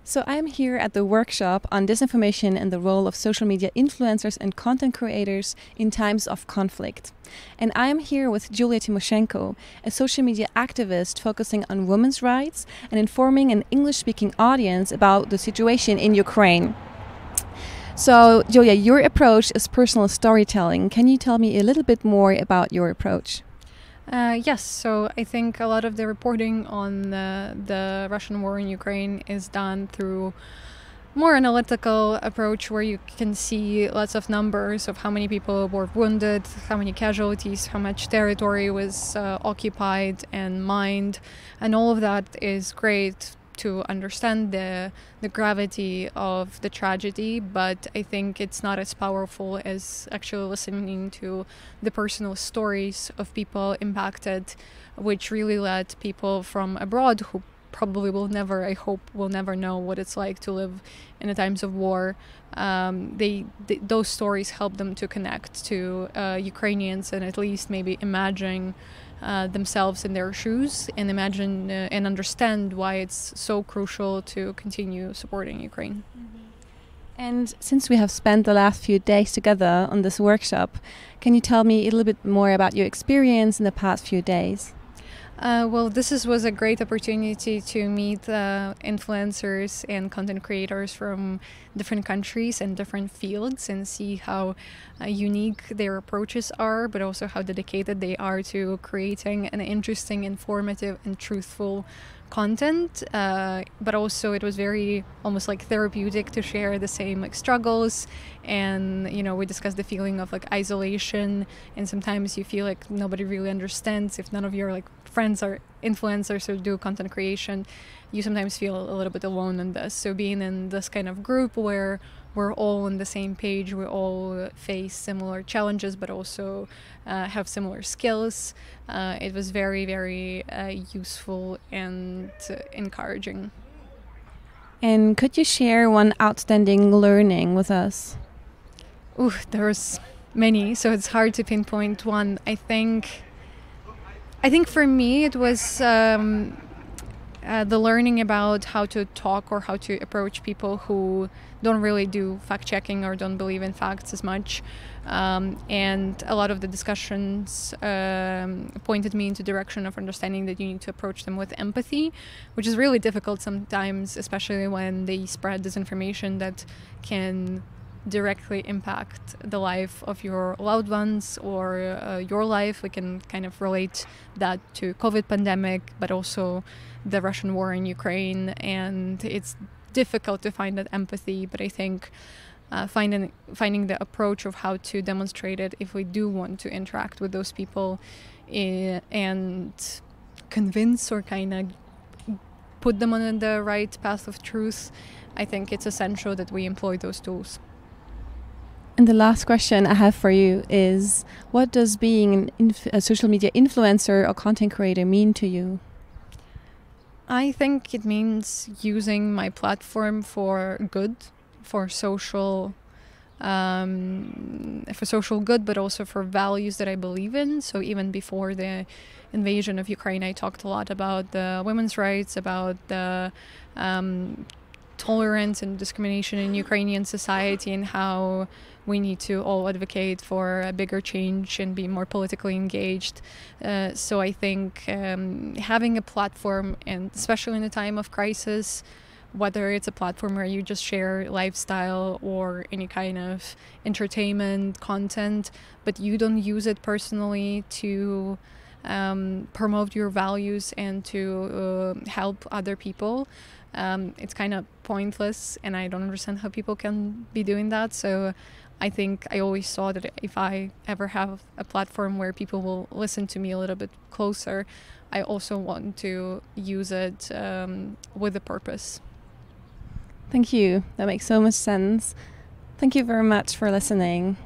So I'm here at the workshop on disinformation and the role of social media influencers and content creators in times of conflict. And I'm here with Yuliia Tymoshenko, a social media activist focusing on women's rights and informing an English-speaking audience about the situation in Ukraine. So, Yuliia, your approach is personal storytelling. Can you tell me a little bit more about your approach? Yes, so I think a lot of the reporting on the Russian war in Ukraine is done through more analytical approach where you can see lots of numbers of how many people were wounded, how many casualties, how much territory was occupied and mined, and all of that is great to understand the gravity of the tragedy, but I think it's not as powerful as actually listening to the personal stories of people impacted, which really let people from abroad who probably will never, I hope, will never know what it's like to live in the times of war. Those stories help them to connect to Ukrainians and at least maybe imagine themselves in their shoes and imagine and understand why it's so crucial to continue supporting Ukraine. And since we have spent the last few days together on this workshop, can you tell me a little bit more about your experience in the past few days? Well, this was a great opportunity to meet influencers and content creators from different countries and different fields and see how unique their approaches are, but also how dedicated they are to creating an interesting, informative, and truthful content. But also it was very almost like therapeutic to share the same struggles, and we discussed the feeling of isolation, and sometimes you feel like nobody really understands if none of your friends are influencers or do content creation. You sometimes feel a little bit alone in this. So being in this kind of group where we're all on the same page, we all face similar challenges, but also have similar skills. It was very, very useful and encouraging. And could you share one outstanding learning with us? There's many, so it's hard to pinpoint one. I think for me it was the learning about how to talk or how to approach people who don't really do fact-checking or don't believe in facts as much. And a lot of the discussions pointed me into the direction of understanding that you need to approach them with empathy, which is really difficult sometimes, especially when they spread disinformation that can directly impact the life of your loved ones or your life. We can kind of relate that to COVID pandemic, but also the Russian war in Ukraine, and it's difficult to find that empathy, but I think finding the approach of how to demonstrate it if we do want to interact with those people and convince or kind of put them on the right path of truth, I think it's essential that we employ those tools. And the last question I have for you is, what does being a social media influencer or content creator mean to you? I think it means using my platform for good, for social good, but also for values that I believe in. So even before the invasion of Ukraine, I talked a lot about the women's rights, about the tolerance and discrimination in Ukrainian society, and how we need to all advocate for a bigger change and be more politically engaged. So I think having a platform, and especially in a time of crisis, whether it's a platform where you just share lifestyle or any kind of entertainment content, but you don't use it personally to promote your values and to help other people, it's kind of pointless, and I don't understand how people can be doing that. So I think I always thought that if I ever have a platform where people will listen to me a little bit closer, I also want to use it with a purpose. Thank you. That makes so much sense. Thank you very much for listening.